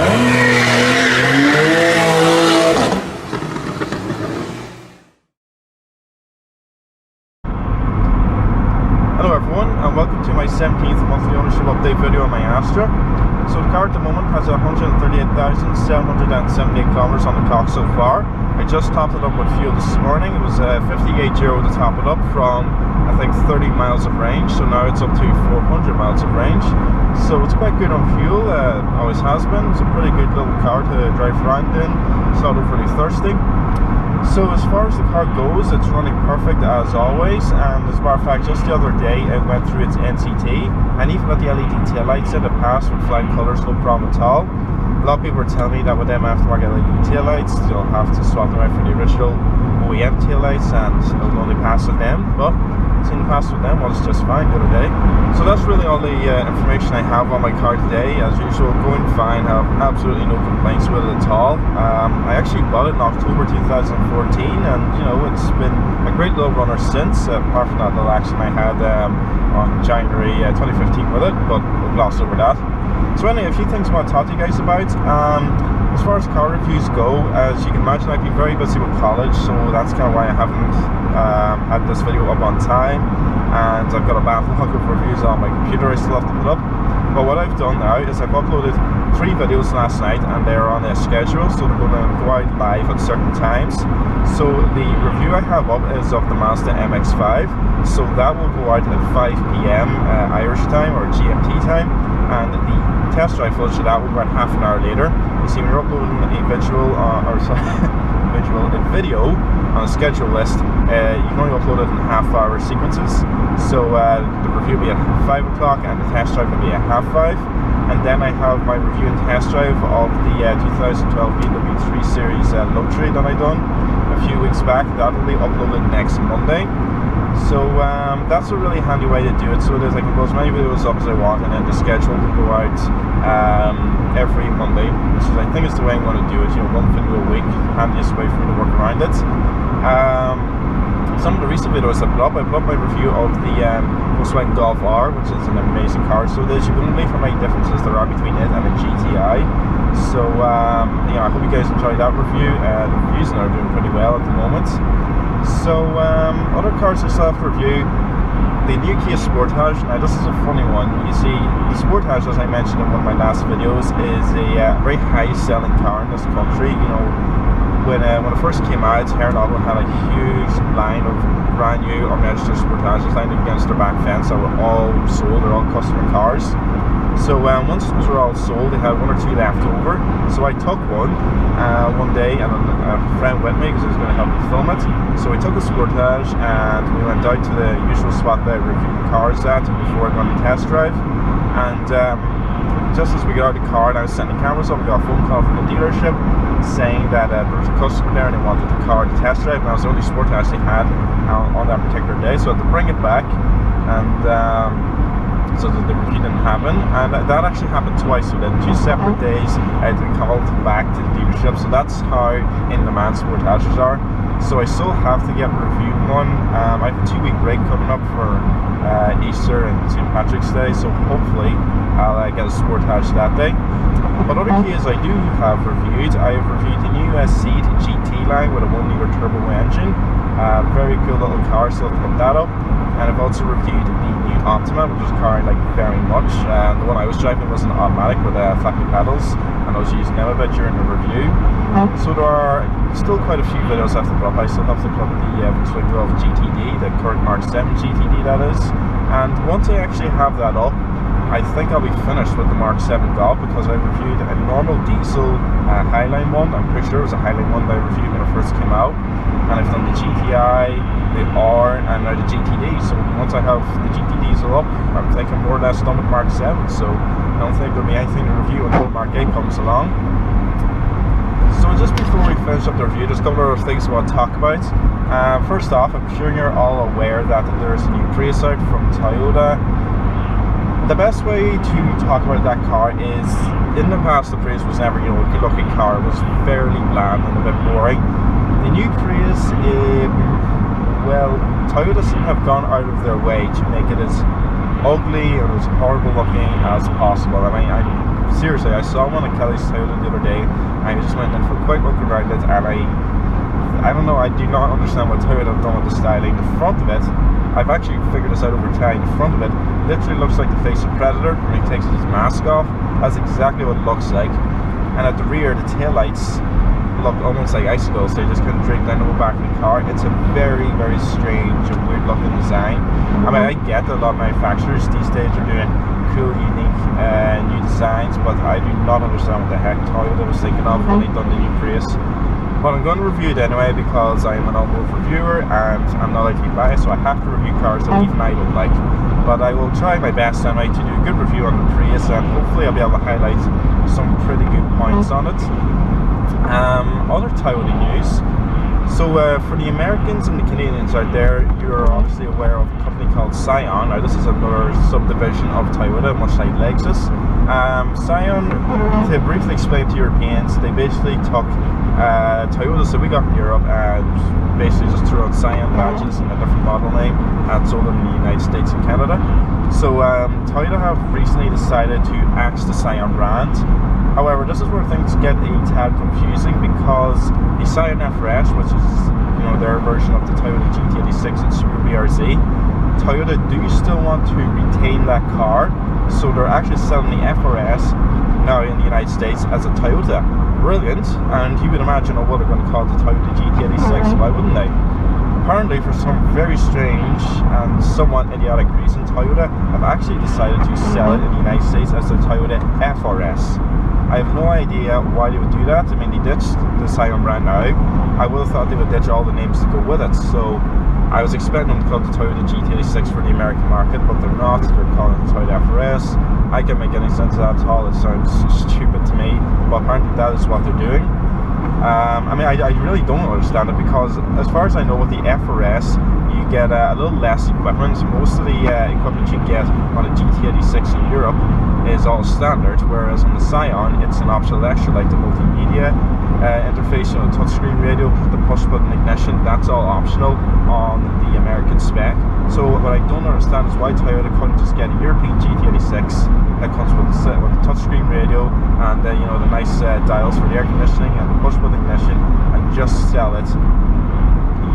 Hello everyone, and welcome to my 17th monthly ownership update video on my Astra. So the car at the moment has 138,778 kilometers on the clock so far. I just topped it up with fuel this morning. It was €58 to top it up from, I think, 30 miles of range. So now it's up to 400 miles of range. So it's quite good on fuel, always has been. It's a pretty good little car to drive around in. It's not overly thirsty. So as far as the car goes, it's running perfect as always, and as a matter of fact, just the other day it went through its NCT, and even got the LED taillights in, it passed with flying colours, no problem at all. A lot of people were telling me that with them aftermarket LED taillights, you'll have to swap them out for the original OEM taillights, and it'll only pass with them, but it seemed to pass with them, well, it's just fine the other day. So that's really all the information I have on my car today. As usual, going fine, have absolutely no complaints with it at all. I actually bought it in October 2014, and you know, it's been a great little runner since, apart from that little accident I had on January 2015 with it, but we've glossed over that. So anyway, a few things I want to talk to you guys about. As far as car reviews go, as you can imagine, I've been very busy with college, so that's kind of why I haven't had this video up on time, and I've got a backlog of reviews on my computer I still have to put up. But what I've done now is I've uploaded 3 videos last night, and they're on a schedule, so they're going to go out live at certain times. So the review I have up is of the Mazda MX-5, so that will go out at 5 PM Irish time, or GMT time, and the test drive footage of that will go out half an hour later. You see, when you're uploading a video on a schedule list, you can only upload it in half-hour sequences. So the review will be at 5 o'clock, and the test drive will be at 5:30. And then I have my review and test drive of the 2012 BMW 3 Series luxury that I done a few weeks back. That will be uploaded next Monday. So that's a really handy way to do it. So there's, I can post as many videos up as I want, and then the schedule will go out every Monday, which is, I think, is the way I'm going to do it. You know, one video a week, handiest way for me to work around it. Some of the recent videos I put up my review of the Volkswagen Golf R, which is an amazing car. So there's, you wouldn't believe how many differences there are between it and a GTI. So you know, I hope you guys enjoyed that review. The reviews are doing pretty well at the moment. So other cars I still have to review. The new Kia Sportage. Now this is a funny one. You see, the Sportage, as I mentioned in one of my last videos, is a very high selling car in this country. You know, when it first came out, Hair and Auto had a huge line of brand new unregistered Sportages lined against their back fence that were all sold. They're all customer cars. So once those were all sold, they had 1 or 2 left over. So I took one day, and a friend with me, because he was going to help me film it. So we took a Sportage, and we went out to the usual spot that I reviewed cars at before I went on the test drive. And just as we got out of the car and I was setting the cameras up, we got a phone call from the dealership saying that there was a customer there and they wanted the car to test drive, and that was the only Sportage they had on that particular day. So I had to bring it back, and so that the review didn't happen, and that actually happened twice. So then 2 separate days I had to call back to the dealership. So that's how in-demand Sportages are. So I still have to get reviewed one. I have a 2-week break coming up for Easter and St. Patrick's Day, so hopefully I'll get a Sportage that day. But other Kias I do have reviewed. I have reviewed the new Ceed GT line with a 1-litre turbo engine. Very cool little car, so I'll put that up. And I've also reviewed the new Optima, which is a car I like very much. The one I was driving was an automatic with flappy pedals, and I was using them a bit during the review. So there are still quite a few videos I have to put up. I still have to put up the Volkswagen Golf GTD, the current Mark 7 GTD that is. And once I actually have that up, I think I'll be finished with the Mark 7 Golf, because I reviewed a normal diesel Highline one. I'm pretty sure it was a Highline one that I reviewed when it first came out. And I've done the GTI, the R, and now the GTD. So once I have the GT diesel up, I'm thinking more or less done with Mark 7. So I don't think there'll be anything to review until Mark 8 comes along. So just before we finish up the review, there's a couple of other things I want to talk about. First off, I'm sure you're all aware that there's a new Prius out from Toyota. The best way to talk about that car is, in the past the Prius was never, you know, a good looking car. It was fairly bland and a bit boring. The new Prius, well, Toyota seem to have gone out of their way to make it as ugly and as horrible looking as possible. I mean, I'm seriously, I saw one at Kelly's Toyota the other day, and I just went in for a quick look around it, and I don't know, I do not understand what Toyota have done with the styling. The front of it, I've actually figured this out over time, the front of it literally looks like the face of Predator when he takes his mask off. That's exactly what it looks like. And at the rear, the taillights look almost like icicles. They just kind of drape down the whole back of the car. It's a very, very strange and weird looking design. I mean, I get that a lot of manufacturers these days are doing cool, unique new designs, but I do not understand what the heck Toyota was thinking of when they done the new Prius. But I'm going to review it anyway because I'm an automotive reviewer and I'm not allowed to be biased, so I have to review cars that even I don't like. But I will try my best anyway to do a good review on the Prius, and hopefully I'll be able to highlight some pretty good points on it. Other Toyota news. So for the Americans and the Canadians out there, you're obviously aware of a company called Scion. Now this is another subdivision of Toyota, much like Lexus. Scion, to briefly explain to Europeans, they basically took Toyotas that we got in Europe and basically just threw on Scion badges and a different model name and sold them in the United States and Canada. So Toyota have recently decided to axe the Scion brand. However, this is where things get a tad confusing because the Scion FRS, which is their version of the Toyota GT86 and Super BRZ, Toyota do still want to retain that car, so they're actually selling the FRS now in the United States as a Toyota. Brilliant, and you would imagine, what they're going to call it the Toyota GT86, why wouldn't they? Apparently, for some very strange and somewhat idiotic reason, Toyota have actually decided to sell it in the United States as the Toyota FRS. I have no idea why they would do that. I mean, they ditched the Scion brand now. I would have thought they would ditch all the names to go with it. So I was expecting them to call it the Toyota GT86 for the American market, but they're not. They're calling it the Toyota FRS. I can't make any sense of that at all. It sounds stupid to me, but apparently that is what they're doing. I mean, I really don't understand it because as far as I know with the FRS, you get a little less equipment. Most of the equipment you get on a GT86 in Europe is all standard, whereas on the Scion it's an optional extra, like the multimedia interface, the touchscreen radio, the push button ignition. That's all optional on the American spec. So what I don't understand is why Toyota couldn't just get a European GT86 that comes with the touchscreen radio and the nice dials for the air conditioning and the push button ignition, and just sell it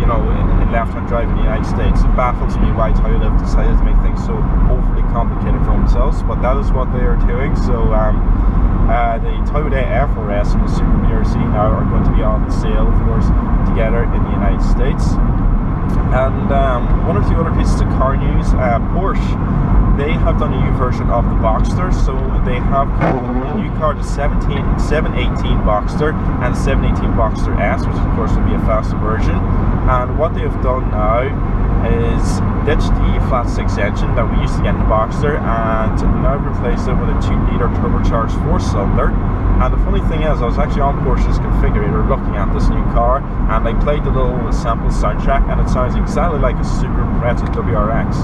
in left-hand drive in the United States. It baffles me why Toyota have decided to make things so overly complicated for themselves, but that is what they are doing. So the Toyota FRS and the Super BRZ now are going to be on sale, of course, together in the United States. And one or two other pieces of car news. Porsche, they have done a new version of the Boxster. So they have a new car, the 718 Boxster and the 718 Boxster S, which of course will be a faster version. And what they have done now is ditch the flat 6 engine that we used to get in the Boxster and now replace it with a 2-litre turbocharged 4-cylinder. And the funny thing is, I was actually on Porsche's configurator looking at this new car, and I played the little sample soundtrack, and it sounds exactly like a super compressed WRX.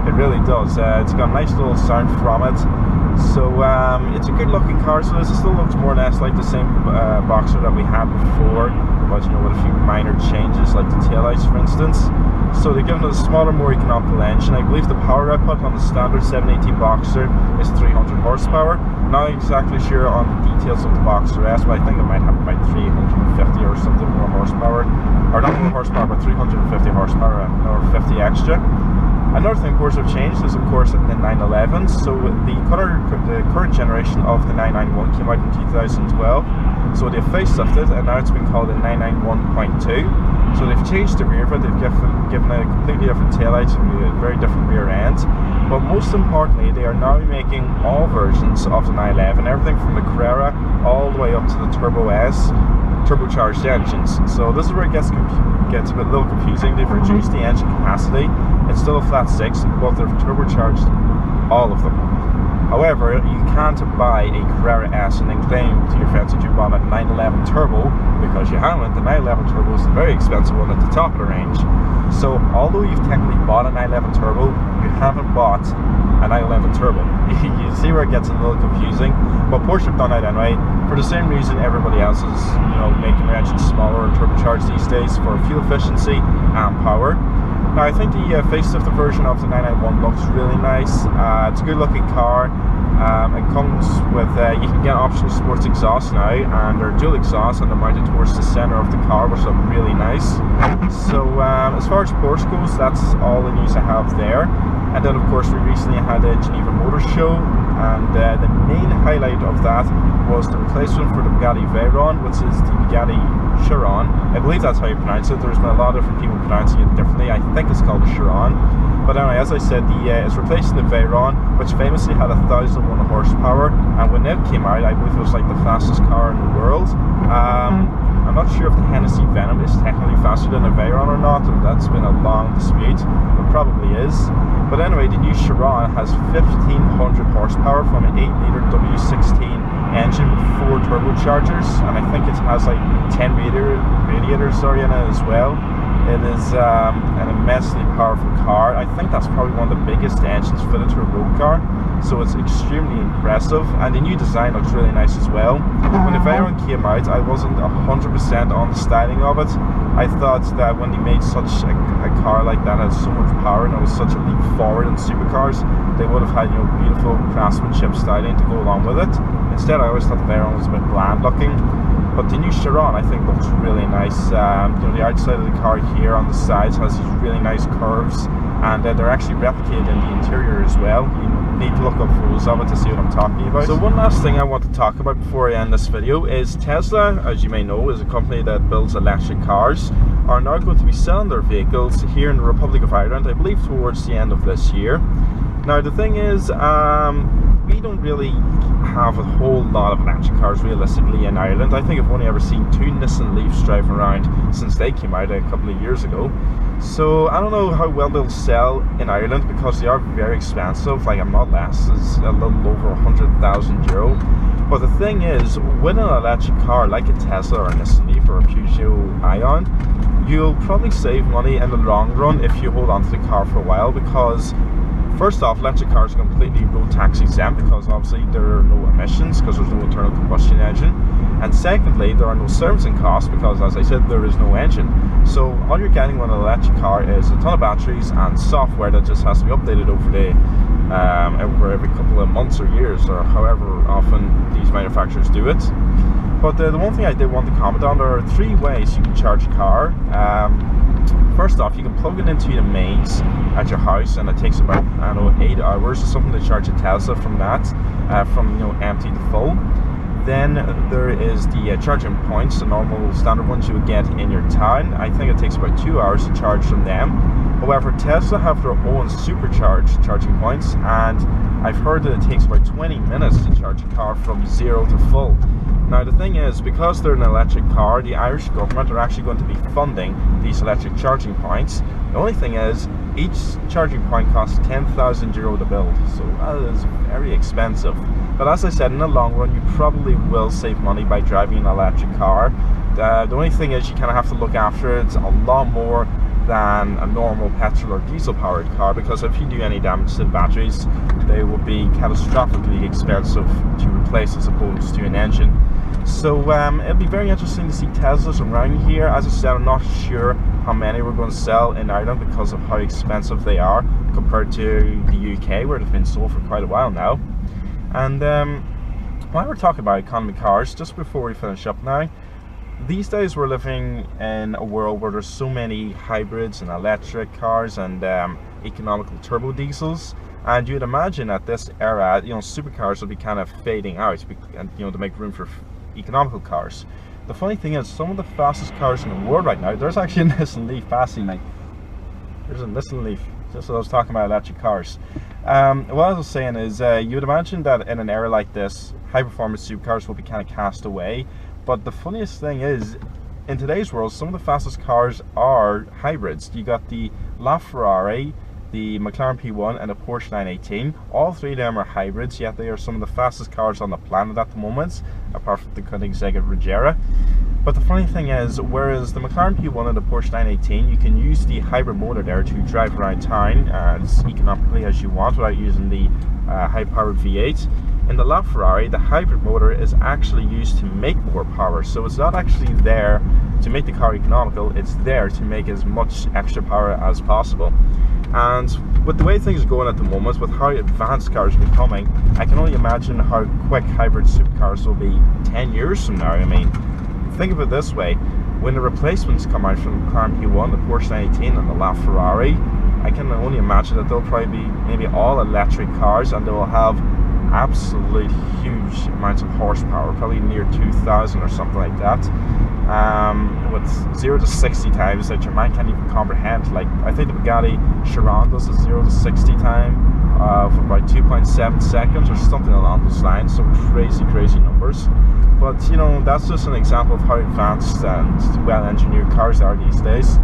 It really does. It's got a nice little sound from it. So it's a good looking car. So this still looks more or less like the same Boxster that we had before, but with a few minor changes like the taillights, for instance. So they've given it a smaller, more economical engine. I believe the power output on the standard 718 Boxster is 300 horsepower. Not exactly sure on the details of the Boxster S, but I think it might have about 350 or something more horsepower. Or not more horsepower, but 350 horsepower or 50 extra. Another thing, of course, have changed is, of course, the 911. So the current generation of the 991 came out in 2012. So they've facelifted, and now it's been called the 991.2. So they've changed the rear of it. They've given it a completely different taillights and a very different rear end. But most importantly, they are now making all versions of the 911, everything from the Carrera all the way up to the Turbo S, turbocharged engines. So this is where it gets a little confusing. They've reduced the engine capacity. It's still a flat 6, but they've turbocharged all of them. However, you can't buy a Carrera S and then claim to your friends that you bought a 911 Turbo, because you haven't. The 911 Turbo is the very expensive one at the top of the range. So although you've technically bought a 911 Turbo, you haven't bought a 911 Turbo. You see where it gets a little confusing, but Porsche have done that anyway, for the same reason everybody else is making their engines smaller and turbocharged these days, for fuel efficiency and power. Now I think the facelift version of the 991 looks really nice. It's a good looking car. It comes with, you can get optional sports exhaust now, and they're dual exhaust and they're mounted towards the centre of the car, which look really nice. So as far as Porsche goes, that's all the news I have there. And then of course we recently had a Geneva Motor Show, and the main highlight of that was the replacement for the Bugatti Veyron, which is the Bugatti Chiron. I believe that's how you pronounce it. There's been a lot of different people pronouncing it differently. I think it's called a Chiron. But anyway, as I said, it's replacing the Veyron, which famously had 1,001 horsepower, and when it came out, I believe it was like the fastest car in the world. I'm not sure if the Hennessy Venom is technically faster than a Veyron or not, and that's been a long dispute. It probably is. But anyway, the new Chiron has 1,500 horsepower from an 8-litre W16 engine with 4 turbochargers, and I think it has like 10 radiators in it as well. It is an immensely powerful car. I think that's probably one of the biggest engines fitted to a road car, so it's extremely impressive, and the new design looks really nice as well. When the Veyron came out, I wasn't 100% on the styling of it. I thought that when they made such a car like that, had so much power and it was such a leap forward in supercars, they would have had, you know, beautiful craftsmanship styling to go along with it. Instead, I always thought the Veyron was a bit bland looking. But the new Chiron, I think, looks really nice. You know, the outside of the car here on the sides has these really nice curves, and they're actually replicated in the interior as well. You need to look up photos of it to see what I'm talking about. So one last thing I want to talk about before I end this video is Tesla, as you may know, is a company that builds electric cars, are now going to be selling their vehicles here in the Republic of Ireland, I believe towards the end of this year. Now the thing is, we don't really have a whole lot of electric cars realistically in Ireland. I think I've only ever seen 2 Nissan Leafs driving around since they came out a couple of years ago. So I don't know how well they'll sell in Ireland because they are very expensive. Like, I'm not less, it's a little over €100,000. But the thing is, with an electric car like a Tesla or a Nissan Leaf or a Peugeot Ion, you'll probably save money in the long run if you hold on to the car for a while, because first off, electric cars are completely road tax exempt because obviously there are no emissions because there's no internal combustion engine. And secondly, there are no servicing costs because, as I said, there is no engine. So all you're getting with an electric car is a ton of batteries and software that just has to be updated over every couple of months or years, or however often these manufacturers do it. But the one thing I did want to comment on, there are 3 ways you can charge a car. First off, you can plug it into the mains at your house, and it takes about, I don't know, 8 hours or something to charge a Tesla from that, from, you know, empty to full. Then there is the charging points, the normal standard ones you would get in your town. I think it takes about 2 hours to charge from them. However, Tesla have their own supercharged charging points, and I've heard that it takes about 20 minutes to charge a car from 0 to full. Now the thing is, because they're an electric car, the Irish government are actually going to be funding these electric charging points. The only thing is, each charging point costs €10,000 to build, so that is very expensive. But as I said, in the long run, you probably will save money by driving an electric car. The only thing is, you kind of have to look after it a lot more than a normal petrol or diesel powered car, because if you do any damage to the batteries, they will be catastrophically expensive to replace as opposed to an engine. So it'll be very interesting to see Teslas around here. As I said, I'm not sure how many we're going to sell in Ireland because of how expensive they are compared to the UK, where they've been sold for quite a while now. And while we're talking about economy cars, just before we finish up now, these days we're living in a world where there's so many hybrids and electric cars and economical turbo diesels, and you'd imagine at this era, you know, supercars will be kind of fading out, and, you know, to make room for economical cars. The funny thing is, some of the fastest cars in the world right now, there's actually a Nissan Leaf passing me. There's a Nissan Leaf, just as I was talking about electric cars. What I was saying is, you would imagine that in an era like this, high performance supercars will be kind of cast away. But the funniest thing is, in today's world, some of the fastest cars are hybrids. You got the LaFerrari, the McLaren P1 and the Porsche 918. All 3 of them are hybrids, yet they are some of the fastest cars on the planet at the moment, apart from the Koenigsegg Regera. But the funny thing is, whereas the McLaren P1 and the Porsche 918, you can use the hybrid motor there to drive around town as economically as you want without using the high-powered V8. In the LaFerrari, the hybrid motor is actually used to make more power, so it's not actually there to make the car economical, it's there to make as much extra power as possible. And with the way things are going at the moment, with how advanced cars are becoming, I can only imagine how quick hybrid supercars will be 10 years from now. I mean, think of it this way: when the replacements come out from the McLaren P1, the Porsche 918 and the LaFerrari, I can only imagine that they'll probably be maybe all electric cars, and they will have absolute huge amounts of horsepower, probably near 2,000 or something like that, with 0 to 60 times that your mind can't even comprehend. Like, I think the Bugatti Chiron does a 0 to 60 time for about 2.7 seconds or something along those lines. So crazy numbers. But you know, that's just an example of how advanced and well engineered cars are these days.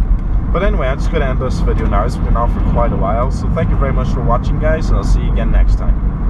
But anyway, I'm just going to end this video now. It's been on for quite a while, so thank you very much for watching, guys, and I'll see you again next time.